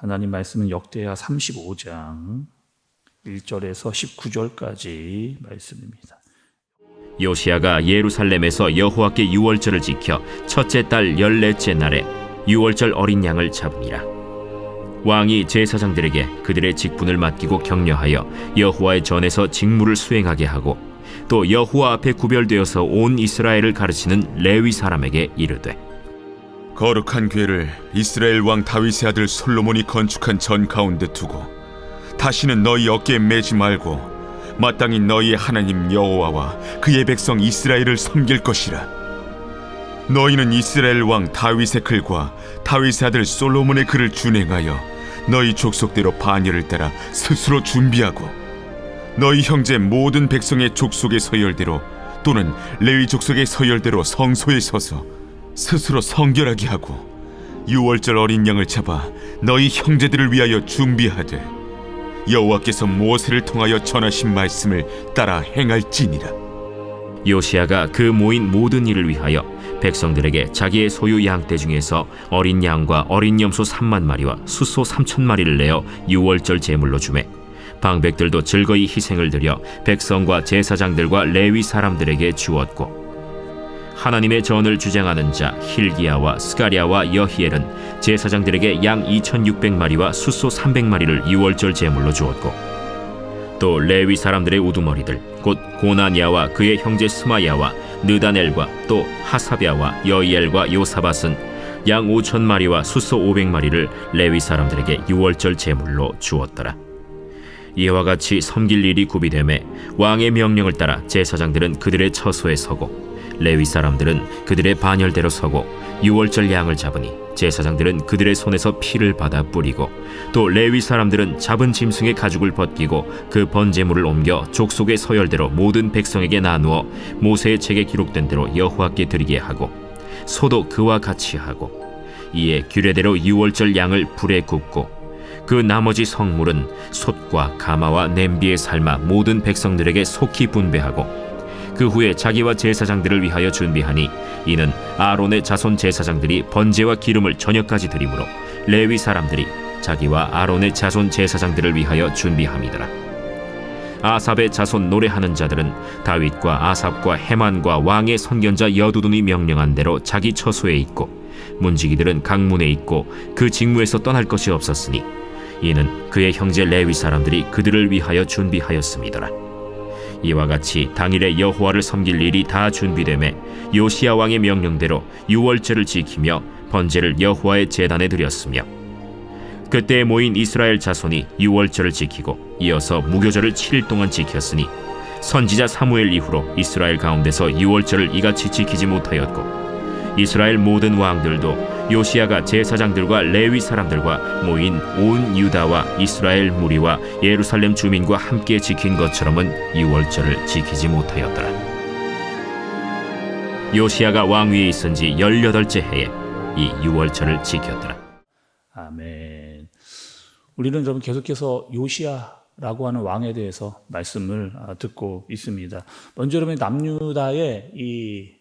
하나님 말씀은 역대하 35장 1절에서 19절까지 말씀입니다. 요시야가 예루살렘에서 여호와께 유월절을 지켜 첫째 달 14째 날에 유월절 어린 양을 잡으니라. 왕이 제사장들에게 그들의 직분을 맡기고 격려하여 여호와의 전에서 직무를 수행하게 하고 또 여호와 앞에 구별되어서 온 이스라엘을 가르치는 레위 사람에게 이르되, 거룩한 궤를 이스라엘 왕 다윗의 아들 솔로몬이 건축한 전 가운데 두고 다시는 너희 어깨에 매지 말고 마땅히 너희의 하나님 여호와와 그의 백성 이스라엘을 섬길 것이라. 너희는 이스라엘 왕 다윗의 글과 다윗의 아들 솔로몬의 글을 준행하여 너희 족속대로 반열을 따라 스스로 준비하고 너희 형제 모든 백성의 족속의 서열대로 또는 레위 족속의 서열대로 성소에 서서 스스로 성결하게 하고 유월절 어린 양을 잡아 너희 형제들을 위하여 준비하되 여호와께서 모세를 통하여 전하신 말씀을 따라 행할지니라. 요시야가 그 모인 모든 일을 위하여 백성들에게 자기의 소유 양떼 중에서 어린 양과 어린 염소 3만 마리와 숫소 3천 마리를 내어 유월절 제물로 주매, 방백들도 즐거이 희생을 드려 백성과 제사장들과 레위 사람들에게 주었고, 하나님의 전을 주장하는 자 힐기야와 스가랴와 여히엘은 제사장들에게 양 2,600마리와 숫소 300마리를 유월절 제물로 주었고, 또 레위 사람들의 우두머리들 곧 고나니아와 그의 형제 스마야와 느다넬과 또 하사랴와 여이엘과 요사밧은 양 5,000마리와 숫소 500마리를 레위 사람들에게 유월절 제물로 주었더라. 이와 같이 섬길 일이 구비되매 왕의 명령을 따라 제사장들은 그들의 처소에 서고 레위 사람들은 그들의 반열대로 서고 유월절 양을 잡으니 제사장들은 그들의 손에서 피를 받아 뿌리고 또 레위 사람들은 잡은 짐승의 가죽을 벗기고 그 번제물을 옮겨 족속의 서열대로 모든 백성에게 나누어 모세의 책에 기록된 대로 여호와께 드리게 하고 소도 그와 같이 하고 이에 규례대로 유월절 양을 불에 굽고 그 나머지 성물은 솥과 가마와 냄비에 삶아 모든 백성들에게 속히 분배하고 그 후에 자기와 제사장들을 위하여 준비하니 이는 아론의 자손 제사장들이 번제와 기름을 저녁까지 드리므로 레위 사람들이 자기와 아론의 자손 제사장들을 위하여 준비함이더라. 아삽의 자손 노래하는 자들은 다윗과 아삽과 헤만과 왕의 선견자 여두둔이 명령한 대로 자기 처소에 있고 문지기들은 각 문에 있고 그 직무에서 떠날 것이 없었으니 이는 그의 형제 레위 사람들이 그들을 위하여 준비하였음이더라. 이와 같이 당일에 여호와를 섬길 일이 다 준비되매 요시야 왕의 명령대로 유월절을 지키며 번제를 여호와의 제단에 드렸으며, 그때 모인 이스라엘 자손이 유월절을 지키고 이어서 무교절을 7일 동안 지켰으니 선지자 사무엘 이후로 이스라엘 가운데서 유월절을 이같이 지키지 못하였고, 이스라엘 모든 왕들도 요시야가 제사장들과 레위 사람들과 모인 온 유다와 이스라엘 무리와 예루살렘 주민과 함께 지킨 것처럼은 유월절을 지키지 못하였더라. 요시야가 왕위에 있은 지 18째 해에 이 유월절을 지켰더라. 아멘. 우리는 여러분 계속해서 요시야라고 하는 왕에 대해서 말씀을 듣고 있습니다. 먼저 여러분 남유다의 이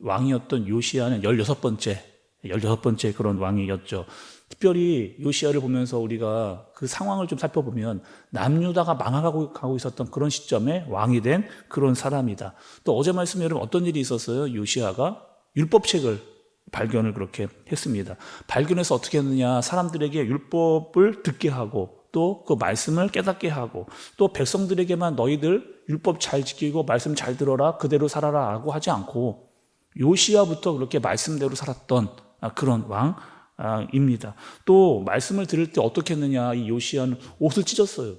왕이었던 요시야는 16번째 그런 왕이었죠. 특별히 요시야를 보면서 우리가 그 상황을 좀 살펴보면 남유다가 망하고 있었던 그런 시점에 왕이 된 그런 사람이다. 또 어제 말씀에 여러분 어떤 일이 있었어요? 요시야가 율법책을 발견을 그렇게 했습니다. 발견해서 어떻게 했느냐? 사람들에게 율법을 듣게 하고 또 그 말씀을 깨닫게 하고 또 백성들에게만 너희들 율법 잘 지키고 말씀 잘 들어라 그대로 살아라 라고 하지 않고 요시야부터 그렇게 말씀대로 살았던 그런 왕입니다. 또 말씀을 들을 때 어떻게 했느냐? 이 요시야는 옷을 찢었어요.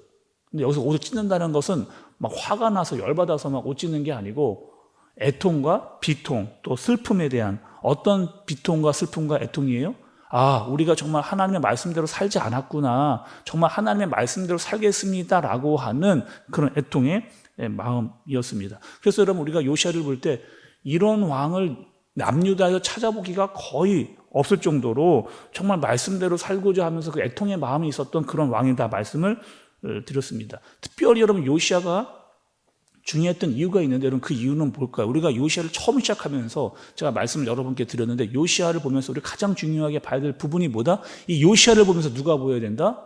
근데 여기서 옷을 찢는다는 것은 막 화가 나서 열받아서 막 옷 찢는 게 아니고 애통과 비통 또 슬픔에 대한 어떤 비통과 슬픔과 애통이에요? 우리가 정말 하나님의 말씀대로 살지 않았구나. 정말 하나님의 말씀대로 살겠습니다라고 하는 그런 애통의 마음이었습니다. 그래서 여러분 우리가 요시야를 볼 때 이런 왕을 남유다에서 찾아보기가 거의 없을 정도로 정말 말씀대로 살고자 하면서 그 애통의 마음이 있었던 그런 왕이다 말씀을 드렸습니다. 특별히 여러분 요시야가 중요했던 이유가 있는데 여러분 그 이유는 뭘까요? 우리가 요시야를 처음 시작하면서 제가 말씀을 여러분께 드렸는데 요시야를 보면서 우리 가장 중요하게 봐야 될 부분이 뭐다? 이 요시야를 보면서 누가 보여야 된다?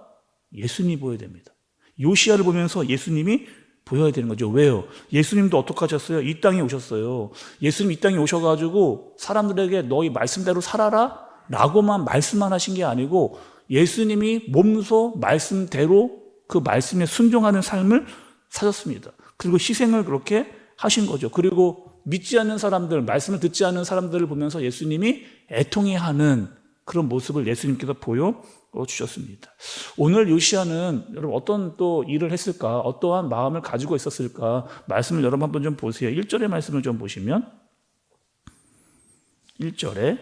예수님이 보여야 됩니다. 요시야를 보면서 예수님이 보여야 되는 거죠. 왜요? 예수님도 어떻게 하셨어요? 이 땅에 오셨어요. 예수님 이 땅에 오셔가지고 사람들에게 너희 말씀대로 살아라 라고만 말씀만 하신 게 아니고 예수님이 몸소 말씀대로 그 말씀에 순종하는 삶을 사셨습니다. 그리고 희생을 그렇게 하신 거죠. 그리고 믿지 않는 사람들, 말씀을 듣지 않는 사람들을 보면서 예수님이 애통해하는 그런 모습을 예수님께서 보여주셨습니다. 오늘 요시야는 여러분 어떤 또 일을 했을까? 어떠한 마음을 가지고 있었을까? 말씀을 여러분 한번 좀 보세요. 1절의 말씀을 좀 보시면 1절에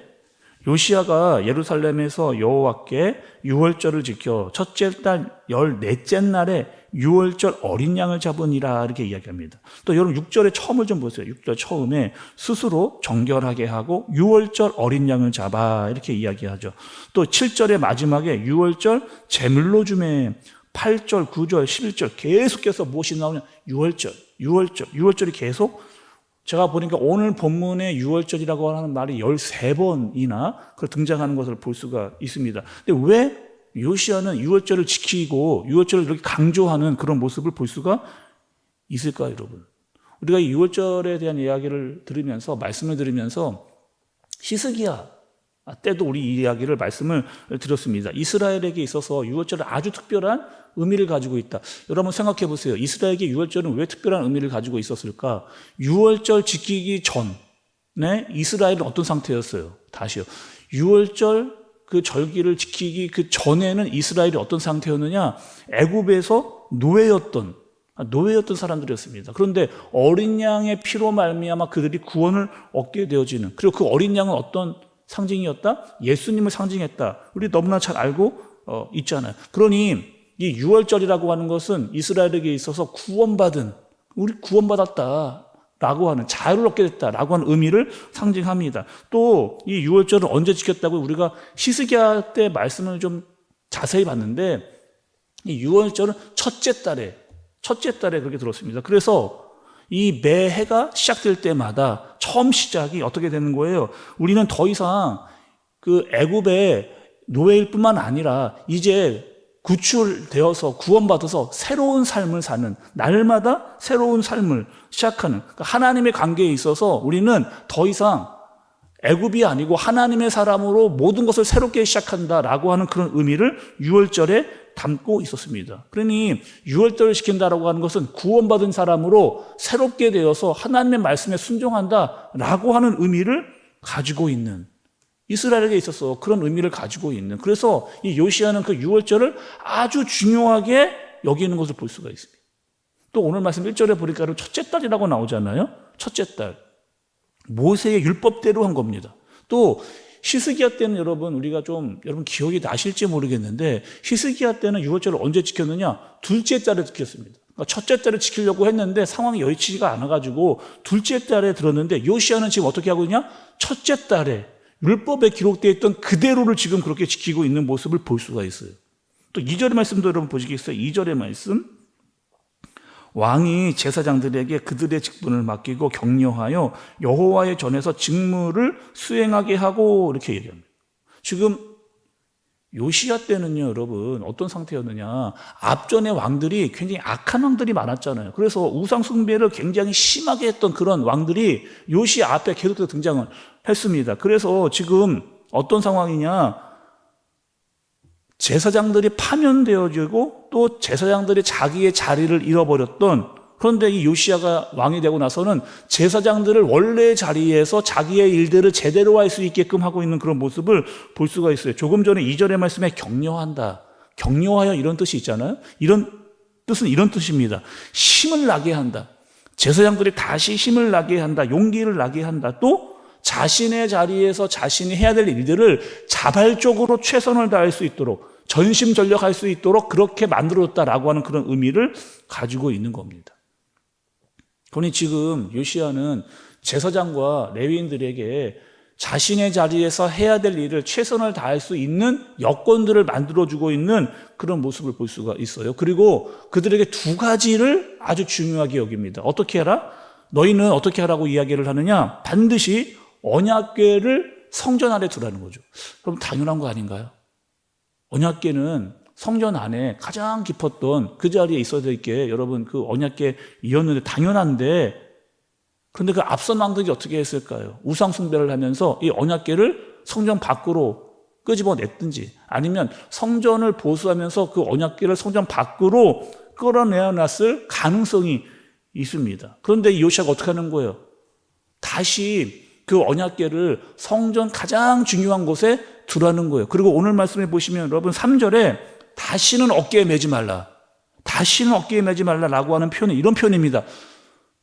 요시야가 예루살렘에서 여호와께 유월절을 지켜 첫째 달 14째 날에 유월절 어린 양을 잡으니라 이렇게 이야기합니다. 또 여러분 6절의 처음을 좀 보세요. 6절 처음에 스스로 정결하게 하고 유월절 어린 양을 잡아 이렇게 이야기하죠. 또 7절의 마지막에 유월절 제물로 주매 8절, 9절, 11절 계속해서 무엇이 나오냐? 유월절이 계속 제가 보니까 오늘 본문에 유월절이라고 하는 말이 13번이나 등장하는 것을 볼 수가 있습니다. 근데 왜 요시야는 유월절을 지키고 유월절을 이렇게 강조하는 그런 모습을 볼 수가 있을까요, 여러분? 우리가 이 유월절에 대한 이야기를 들으면서 말씀을 들으면서 히스기야 때도 우리 이 이야기를 말씀을 드렸습니다. 이스라엘에게 있어서 유월절은 아주 특별한 의미를 가지고 있다. 여러분 생각해 보세요. 이스라엘에게 유월절은 왜 특별한 의미를 가지고 있었을까? 유월절 지키기 전에 이스라엘은 어떤 상태였어요? 다시요. 유월절 그 절기를 지키기 그 전에는 이스라엘이 어떤 상태였느냐? 애굽에서 노예였던 사람들이었습니다. 그런데 어린 양의 피로 말미암아 그들이 구원을 얻게 되어지는, 그리고 그 어린 양은 어떤 상징이었다? 예수님을 상징했다. 우리 너무나 잘 알고 있잖아요. 그러니 이 유월절이라고 하는 것은 이스라엘에게 있어서 우리 구원받았다라고 하는, 자유를 얻게 됐다라고 하는 의미를 상징합니다. 또 이 유월절을 언제 지켰다고 우리가 히스기야 때 말씀을 좀 자세히 봤는데 이 유월절은 첫째 달에 그렇게 들었습니다. 그래서 이 매해가 시작될 때마다 처음 시작이 어떻게 되는 거예요? 우리는 더 이상 그 애굽의 노예일 뿐만 아니라 이제 구출되어서 구원받아서 새로운 삶을 사는, 날마다 새로운 삶을 시작하는, 그러니까 하나님의 관계에 있어서 우리는 더 이상 애굽이 아니고 하나님의 사람으로 모든 것을 새롭게 시작한다라고 하는 그런 의미를 유월절에 담고 있었습니다. 그러니 유월절을 지킨다라고 하는 것은 구원받은 사람으로 새롭게 되어서 하나님의 말씀에 순종한다라고 하는 의미를 가지고 있는, 이스라엘에게 있어서 그런 의미를 가지고 있는, 그래서 이 요시야는 그 유월절을 아주 중요하게 여기는 것을 볼 수가 있습니다. 또 오늘 말씀 1절에 보니까 첫째 달이라고 나오잖아요. 첫째 달. 모세의 율법대로 한 겁니다. 또 히스기야 때는 여러분 기억이 나실지 모르겠는데 히스기야 때는 유월절을 언제 지켰느냐? 둘째 달에 지켰습니다. 그러니까 첫째 달에 지키려고 했는데 상황이 여의치가 않아가지고 둘째 달에 들었는데 요시야는 지금 어떻게 하고 있냐? 첫째 달에 율법에 기록되어 있던 그대로를 지금 그렇게 지키고 있는 모습을 볼 수가 있어요. 또 2절의 말씀도 여러분 보시겠어요? 2절의 말씀. 왕이 제사장들에게 그들의 직분을 맡기고 격려하여 여호와의 전에서 직무를 수행하게 하고 이렇게 얘기합니다. 지금 요시야 때는요, 여러분 어떤 상태였느냐? 앞전의 왕들이 굉장히 악한 왕들이 많았잖아요. 그래서 우상 숭배를 굉장히 심하게 했던 그런 왕들이 요시야 앞에 계속해서 등장을 했습니다. 그래서 지금 어떤 상황이냐? 제사장들이 파면되어지고 또 제사장들이 자기의 자리를 잃어버렸던, 그런데 이 요시야가 왕이 되고 나서는 제사장들을 원래의 자리에서 자기의 일들을 제대로 할 수 있게끔 하고 있는 그런 모습을 볼 수가 있어요. 조금 전에 2절의 말씀에 격려한다, 격려하여 이런 뜻이 있잖아요. 이런 뜻은 이런 뜻입니다. 힘을 나게 한다. 제사장들이 다시 힘을 나게 한다. 용기를 나게 한다. 또 자신의 자리에서 자신이 해야 될 일들을 자발적으로 최선을 다할 수 있도록, 전심전력할 수 있도록 그렇게 만들어졌다라고 하는 그런 의미를 가지고 있는 겁니다. 그러니 지금 요시야는 제사장과 레위인들에게 자신의 자리에서 해야 될 일을 최선을 다할 수 있는 여건들을 만들어주고 있는 그런 모습을 볼 수가 있어요. 그리고 그들에게 두 가지를 아주 중요하게 여깁니다. 어떻게 해라? 너희는 어떻게 하라고 이야기를 하느냐? 반드시 언약궤를 성전 안에 두라는 거죠. 그럼 당연한 거 아닌가요? 언약궤는 성전 안에 가장 깊었던 그 자리에 있어야 될 게 여러분 그 언약궤이었는데 당연한데, 그런데 그 앞선 왕들이 어떻게 했을까요? 우상 숭배를 하면서 이 언약궤를 성전 밖으로 끄집어냈든지 아니면 성전을 보수하면서 그 언약궤를 성전 밖으로 끌어내어놨을 가능성이 있습니다. 그런데 이 요시아가 어떻게 하는 거예요? 다시 그 언약궤를 성전 가장 중요한 곳에 두라는 거예요. 그리고 오늘 말씀해 보시면 여러분 3절에 다시는 어깨에 매지 말라. 다시는 어깨에 매지 말라라고 하는 표현이 이런 표현입니다.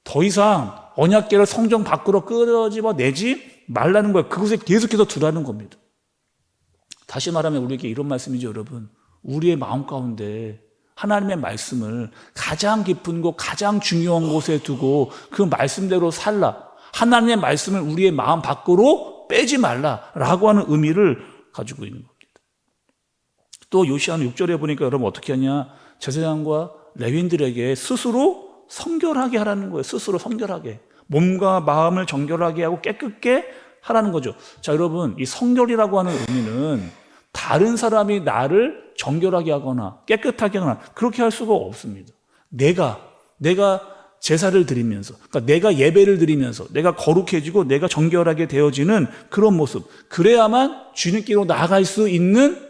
더 이상 언약궤를 성전 밖으로 끌어집어내지 말라는 거예요. 그곳에 계속해서 두라는 겁니다. 다시 말하면 우리에게 이런 말씀이죠, 여러분. 우리의 마음 가운데 하나님의 말씀을 가장 깊은 곳, 가장 중요한 곳에 두고 그 말씀대로 살라. 하나님의 말씀을 우리의 마음 밖으로 빼지 말라라고 하는 의미를 가지고 있는 겁니다. 또 요시아는 6절에 보니까 여러분 어떻게 하냐? 제사장과 레위인들에게 스스로 성결하게 하라는 거예요. 스스로 성결하게. 몸과 마음을 정결하게 하고 깨끗게 하라는 거죠. 자, 여러분, 이 성결이라고 하는 의미는 다른 사람이 나를 정결하게 하거나 깨끗하게 하거나 그렇게 할 수가 없습니다. 내가 제사를 드리면서, 그러니까 내가 예배를 드리면서 내가 거룩해지고 내가 정결하게 되어지는 그런 모습, 그래야만 주님께로 나아갈 수 있는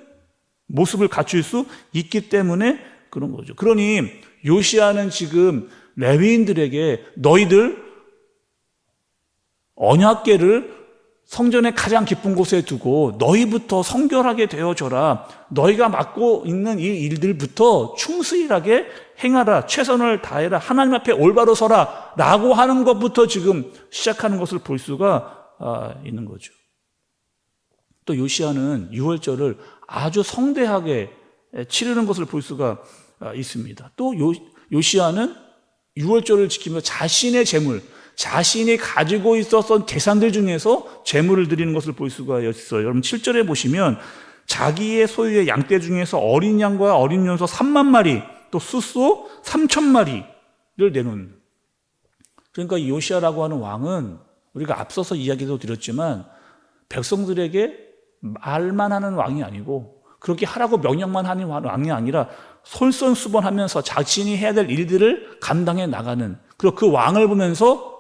모습을 갖출 수 있기 때문에 그런 거죠. 그러니 요시아는 지금 레위인들에게 너희들 언약궤를 성전의 가장 깊은 곳에 두고 너희부터 성결하게 되어져라. 너희가 맡고 있는 이 일들부터 충실하게 행하라. 최선을 다해라. 하나님 앞에 올바로 서라. 라고 하는 것부터 지금 시작하는 것을 볼 수가 있는 거죠. 또 요시아는 유월절을 아주 성대하게 치르는 것을 볼 수가 있습니다. 또 요시아는 유월절을 지키며 자신의 재물, 자신이 가지고 있었던 재산들 중에서 재물을 드리는 것을 볼 수가 있어요. 여러분 7절에 보시면 자기의 소유의 양떼 중에서 어린 양과 어린 염소 3만 마리, 또 숫소 3,000마리를 내놓는. 그러니까 이 요시아라고 하는 왕은 우리가 앞서서 이야기도 드렸지만 백성들에게 말만 하는 왕이 아니고 그렇게 하라고 명령만 하는 왕이 아니라 솔선수범하면서 자신이 해야 될 일들을 감당해 나가는, 그리고 그 왕을 보면서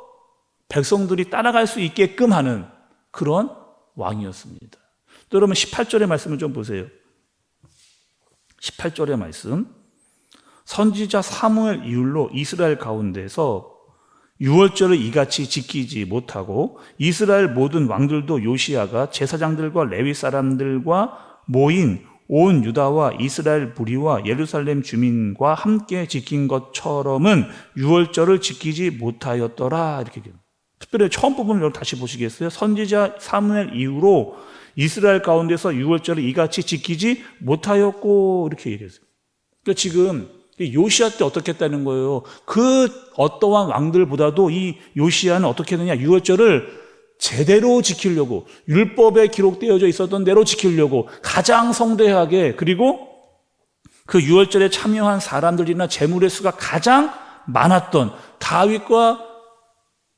백성들이 따라갈 수 있게끔 하는 그런 왕이었습니다. 또 여러분 18절의 말씀을 좀 보세요. 18절의 말씀. 선지자 사무엘 이후로 이스라엘 가운데서 유월절을 이같이 지키지 못하고 이스라엘 모든 왕들도 요시아가 제사장들과 레위 사람들과 모인 온 유다와 이스라엘 무리와 예루살렘 주민과 함께 지킨 것처럼은 유월절을 지키지 못하였더라. 이렇게 얘기합니다. 특별히 처음 부분을 다시 보시겠어요? 선지자 사무엘 이후로 이스라엘 가운데서 유월절을 이같이 지키지 못하였고 이렇게 얘기했어요. 그러니까 지금 요시아 때 어떻게 했다는 거예요? 그 어떠한 왕들보다도 이 요시아는 어떻게 했느냐? 유월절을 제대로 지키려고, 율법에 기록되어져 있었던 대로 지키려고 가장 성대하게, 그리고 그 유월절에 참여한 사람들이나 재물의 수가 가장 많았던 다윗과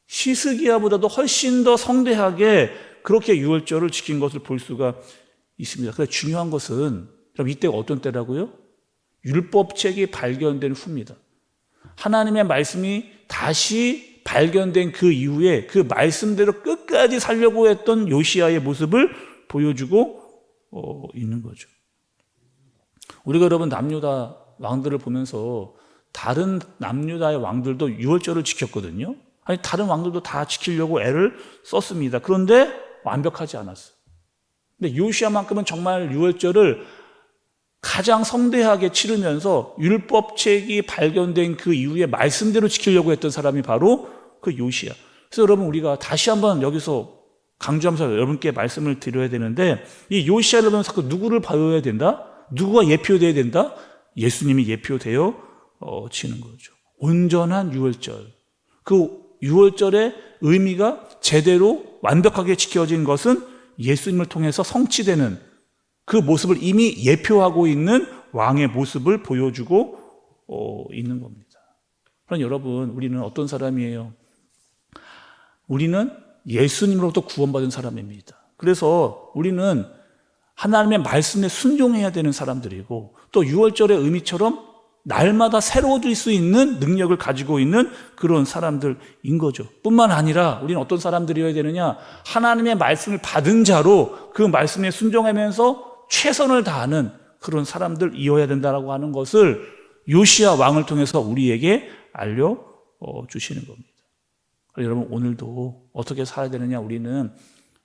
히스기야보다도 훨씬 더 성대하게 그렇게 유월절을 지킨 것을 볼 수가 있습니다. 그래서 중요한 것은 그럼 이때가 어떤 때라고요? 율법책이 발견된 후입니다. 하나님의 말씀이 다시 발견된 그 이후에 그 말씀대로 끝까지 살려고 했던 요시아의 모습을 보여주고 있는 거죠. 우리가 여러분 남유다 왕들을 보면서 다른 남유다의 왕들도 유월절을 지켰거든요. 아니 다른 왕들도 다 지키려고 애를 썼습니다. 그런데 완벽하지 않았어요. 근데 요시아만큼은 정말 유월절을 가장 성대하게 치르면서 율법책이 발견된 그 이후에 말씀대로 지키려고 했던 사람이 바로 그 요시아. 그래서 여러분 우리가 다시 한번 여기서 강조하면서 여러분께 말씀을 드려야 되는데, 이 요시아를 보면서 그 누구를 봐야 된다? 누구가 예표되어야 된다? 예수님이 예표되어 지는 거죠. 온전한 유월절. 그 유월절에 의미가 제대로 완벽하게 지켜진 것은 예수님을 통해서 성취되는 그 모습을 이미 예표하고 있는 왕의 모습을 보여주고 있는 겁니다. 그럼 여러분, 우리는 어떤 사람이에요? 우리는 예수님으로부터 구원받은 사람입니다. 그래서 우리는 하나님의 말씀에 순종해야 되는 사람들이고, 또 6월절의 의미처럼 날마다 새로워질 수 있는 능력을 가지고 있는 그런 사람들인 거죠. 뿐만 아니라 우리는 어떤 사람들이어야 되느냐? 하나님의 말씀을 받은 자로 그 말씀에 순종하면서 최선을 다하는 그런 사람들이어야 된다라고 하는 것을 요시야 왕을 통해서 우리에게 알려주시는 겁니다. 여러분, 오늘도 어떻게 살아야 되느냐? 우리는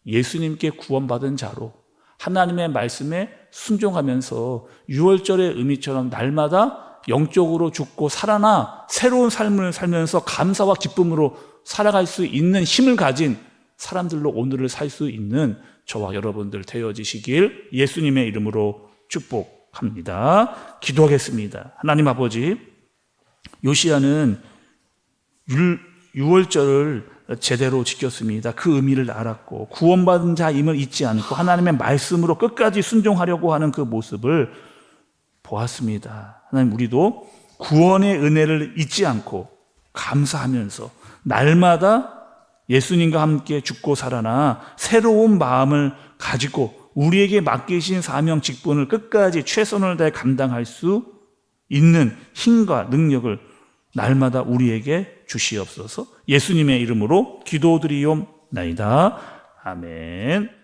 예수님께 구원받은 자로 하나님의 말씀에 순종하면서 6월절의 의미처럼 날마다 영적으로 죽고 살아나 새로운 삶을 살면서 감사와 기쁨으로 살아갈 수 있는 힘을 가진 사람들로 오늘을 살 수 있는 저와 여러분들 되어지시길 예수님의 이름으로 축복합니다. 기도하겠습니다. 하나님 아버지, 요시야는 6월절을 제대로 지켰습니다. 그 의미를 알았고 구원받은 자임을 잊지 않고 하나님의 말씀으로 끝까지 순종하려고 하는 그 모습을 보았습니다. 하나님, 우리도 구원의 은혜를 잊지 않고 감사하면서 날마다 예수님과 함께 죽고 살아나 새로운 마음을 가지고 우리에게 맡기신 사명 직분을 끝까지 최선을 다해 감당할 수 있는 힘과 능력을 날마다 우리에게 주시옵소서. 예수님의 이름으로 기도드리옵나이다. 아멘.